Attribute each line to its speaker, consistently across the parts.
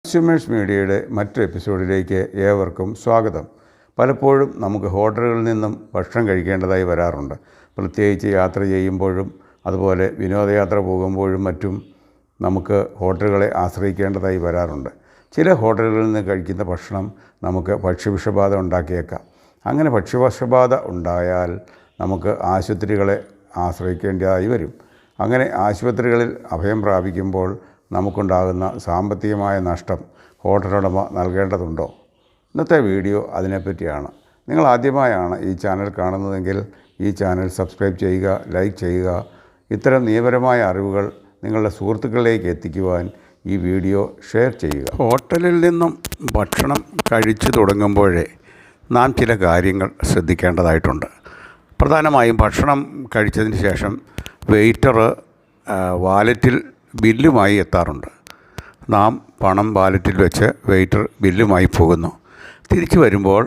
Speaker 1: Consumers മീഡിയയുടെ മറ്റൊരു എപ്പിസോഡിലേക്ക് ഏവർക്കും സ്വാഗതം. പലപ്പോഴും നമുക്ക് ഹോട്ടലുകളിൽ നിന്നും ഭക്ഷണം കഴിക്കേണ്ടതായി വരാറുണ്ട്. പ്രത്യേകിച്ച് യാത്ര ചെയ്യുമ്പോഴും അതുപോലെ വിനോദയാത്ര പോകുമ്പോഴും മറ്റും നമുക്ക് ഹോട്ടലുകളെ ആശ്രയിക്കേണ്ടതായി വരാറുണ്ട്. ചില ഹോട്ടലുകളിൽ നിന്ന് കഴിക്കുന്ന ഭക്ഷണം നമുക്ക് ഭക്ഷ്യവിഷബാധ ഉണ്ടാക്കിയേക്കാം. അങ്ങനെ ഭക്ഷ്യവിഷബാധ ഉണ്ടായാൽ നമുക്ക് ആശുപത്രികളെ ആശ്രയിക്കേണ്ടതായി വരും. അങ്ങനെ ആശുപത്രികളിൽ അഭയം പ്രാപിക്കുമ്പോൾ നമുക്കുണ്ടാകുന്ന സാമ്പത്തികമായ നഷ്ടം ഹോട്ടലുടമ നൽകേണ്ടതുണ്ടോ? ഇന്നത്തെ വീഡിയോ അതിനെപ്പറ്റിയാണ്. നിങ്ങൾ ആദ്യമായാണ് ഈ ചാനൽ കാണുന്നതെങ്കിൽ ഈ ചാനൽ സബ്സ്ക്രൈബ് ചെയ്യുക, ലൈക്ക് ചെയ്യുക. ഇത്തരം നിയമപരമായ അറിവുകൾ നിങ്ങളുടെ സുഹൃത്തുക്കളിലേക്ക് എത്തിക്കുവാൻ ഈ വീഡിയോ ഷെയർ ചെയ്യുക. ഹോട്ടലിൽ നിന്നും ഭക്ഷണം കഴിച്ചു തുടങ്ങുമ്പോഴേ നാം ചില കാര്യങ്ങൾ ശ്രദ്ധിക്കേണ്ടതായിട്ടുണ്ട്. പ്രധാനമായും ഭക്ഷണം കഴിച്ചതിന് ശേഷം വെയിറ്റർ വാലറ്റിൽ ബില്ലുമായി എത്താറുണ്ട്. നാം പണം വാലറ്റിൽ വെച്ച് വെയിറ്റർ ബില്ലുമായി പോകുന്നു. തിരിച്ചു വരുമ്പോൾ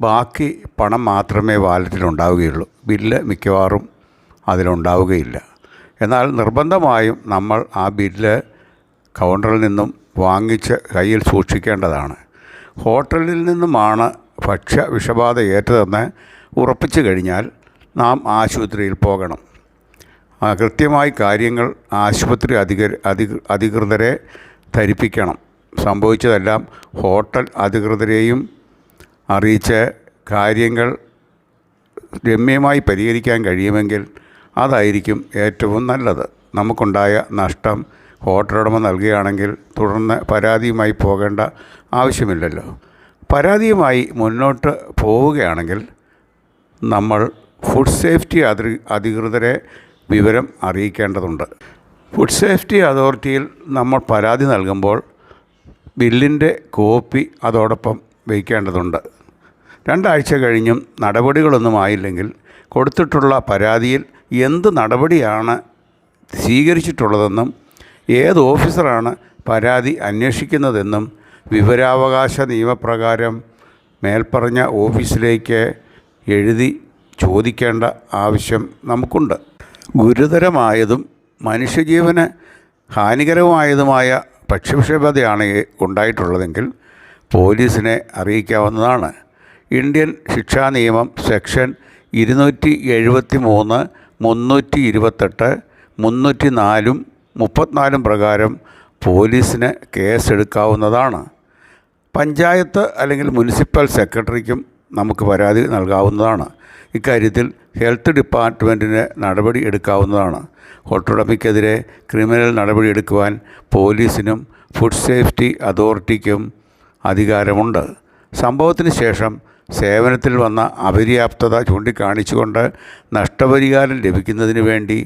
Speaker 1: ബാക്കി പണം മാത്രമേ വാലറ്റിലുണ്ടാവുകയുള്ളൂ. ബില്ല് മിക്കവാറും അതിലുണ്ടാവുകയില്ല. എന്നാൽ നിർബന്ധമായും നമ്മൾ ആ ബില്ല് കൗണ്ടറിൽ നിന്നും വാങ്ങിച്ച് കയ്യിൽ സൂക്ഷിക്കേണ്ടതാണ്. ഹോട്ടലിൽ നിന്നുമാണ് ഭക്ഷ്യ വിഷബാധ ഏറ്റതെന്ന് ഉറപ്പിച്ചു കഴിഞ്ഞാൽ നാം ആശുപത്രിയിൽ പോകണം. കൃത്യമായി കാര്യങ്ങൾ ആശുപത്രി അധികൃതരെ ധരിപ്പിക്കണം. സംഭവിച്ചതെല്ലാം ഹോട്ടൽ അധികൃതരെയും അറിയിച്ച് കാര്യങ്ങൾ രമ്യമായി പരിഹരിക്കാൻ കഴിയുമെങ്കിൽ അതായിരിക്കും ഏറ്റവും നല്ലത്. നമുക്കുണ്ടായ നഷ്ടം ഹോട്ടലുടമ നൽകുകയാണെങ്കിൽ തുടർന്ന് പരാതിയുമായി പോകേണ്ട ആവശ്യമില്ലല്ലോ. പരാതിയുമായി മുന്നോട്ട് പോവുകയാണെങ്കിൽ നമ്മൾ ഫുഡ് സേഫ്റ്റി അധികൃതരെ വിവരം അറിയിക്കേണ്ടതുണ്ട്. ഫുഡ് സേഫ്റ്റി അതോറിറ്റിയിൽ നമ്മൾ പരാതി നൽകുമ്പോൾ ബില്ലിൻ്റെ കോപ്പി അതോടൊപ്പം വയ്ക്കേണ്ടതുണ്ട്. 2 ആഴ്ച കഴിഞ്ഞും നടപടികളൊന്നും ആയില്ലെങ്കിൽ കൊടുത്തിട്ടുള്ള പരാതിയിൽ എന്ത് നടപടിയാണ് സ്വീകരിച്ചിട്ടുള്ളതെന്നും ഏത് ഓഫീസറാണ് പരാതി അന്വേഷിക്കുന്നതെന്നും വിവരാവകാശ നിയമപ്രകാരം മേൽപ്പറഞ്ഞ ഓഫീസിലേക്ക് എഴുതി ചോദിക്കേണ്ട ആവശ്യം നമുക്കുണ്ട്. ഗുരുതരമായതും മനുഷ്യജീവന് ഹാനികരമായതുമായ ഭക്ഷ്യവിഷബാധയാണ് ഉണ്ടായിട്ടുള്ളതെങ്കിൽ പോലീസിനെ അറിയിക്കാവുന്നതാണ്. ഇന്ത്യൻ ശിക്ഷാ നിയമം സെക്ഷൻ 273, 328, 304, 34 പ്രകാരം പോലീസിന് കേസെടുക്കാവുന്നതാണ്. പഞ്ചായത്ത് അല്ലെങ്കിൽ മുനിസിപ്പൽ സെക്രട്ടറിക്കും നമുക്ക് പരാതി നൽകാവുന്നതാണ്. ഇക്കാര്യത്തിൽ ഹെൽത്ത് ഡിപ്പാർട്ട്മെൻറ്റിന് നടപടി എടുക്കാവുന്നതാണ്. ഹോട്ടലുടമയ്ക്കെതിരെ ക്രിമിനൽ നടപടി എടുക്കുവാൻ പോലീസിനും ഫുഡ് സേഫ്റ്റി അതോറിറ്റിക്കും അധികാരമുണ്ട്. സംഭവത്തിന് ശേഷം സേവനത്തിൽ വന്ന അപര്യാപ്തത ചൂണ്ടിക്കാണിച്ചുകൊണ്ട് നഷ്ടപരിഹാരം ലഭിക്കുന്നതിന് വേണ്ടി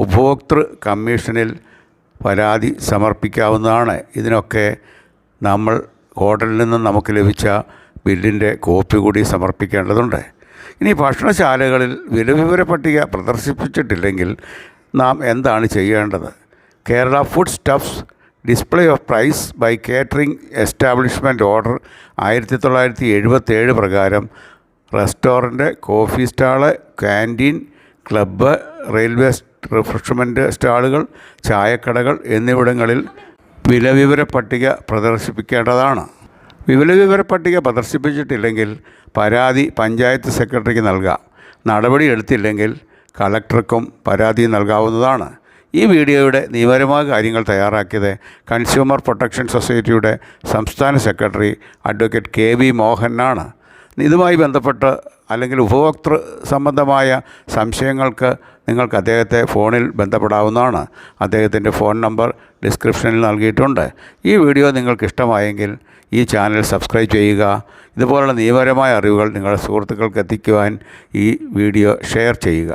Speaker 1: ഉപഭോക്തൃ കമ്മീഷനിൽ പരാതി സമർപ്പിക്കാവുന്നതാണ്. ഇതിനൊക്കെ നമ്മൾ ഹോട്ടലിൽ നിന്നും നമുക്ക് ലഭിച്ച ബില്ലിൻ്റെ കോപ്പി കൂടി സമർപ്പിക്കേണ്ടതുണ്ട്. ഇനി ഭക്ഷണശാലകളിൽ വിലവിവര പട്ടിക പ്രദർശിപ്പിച്ചിട്ടില്ലെങ്കിൽ നാം എന്താണ് ചെയ്യേണ്ടത്? Kerala food stuffs display of price by catering establishment order 1977 പ്രകാരം restaurant, coffee stall, canteen, club, railway refreshment സ്റ്റാളുകൾ, ചായക്കടകൾ എന്നിവിടങ്ങളിൽ വിലവിവര പട്ടിക പ്രദർശിപ്പിക്കേണ്ടതാണ്. വിവര പട്ടിക പ്രദർശിപ്പിച്ചിട്ടില്ലെങ്കിൽ പരാതി പഞ്ചായത്ത് സെക്രട്ടറിക്ക് നൽകാം. നടപടി എടുത്തില്ലെങ്കിൽ കളക്ടർക്കും പരാതി നൽകാവുന്നതാണ്. ഈ വീഡിയോയുടെ നിയമപരമായ കാര്യങ്ങൾ തയ്യാറാക്കിയത് കൺസ്യൂമർ പ്രൊട്ടക്ഷൻ സൊസൈറ്റിയുടെ സംസ്ഥാന സെക്രട്ടറി അഡ്വക്കേറ്റ് KB മോഹനാണ്. ഇതുമായി ബന്ധപ്പെട്ട് അല്ലെങ്കിൽ ഉപഭോക്തൃ സംബന്ധമായ സംശയങ്ങൾക്ക് നിങ്ങൾക്ക് അദ്ദേഹത്തെ ഫോണിൽ ബന്ധപ്പെടാവുന്നതാണ്. അദ്ദേഹത്തിൻ്റെ ഫോൺ നമ്പർ ഡിസ്ക്രിപ്ഷനിൽ നൽകിയിട്ടുണ്ട്. ഈ വീഡിയോ നിങ്ങൾക്ക് ഇഷ്ടമായെങ്കിൽ ഈ ചാനൽ സബ്സ്ക്രൈബ് ചെയ്യുക. ഇതുപോലുള്ള നിയമപരമായ അറിവുകൾ നിങ്ങളുടെ സുഹൃത്തുക്കൾക്ക് എത്തിക്കുവാൻ ഈ വീഡിയോ ഷെയർ ചെയ്യുക.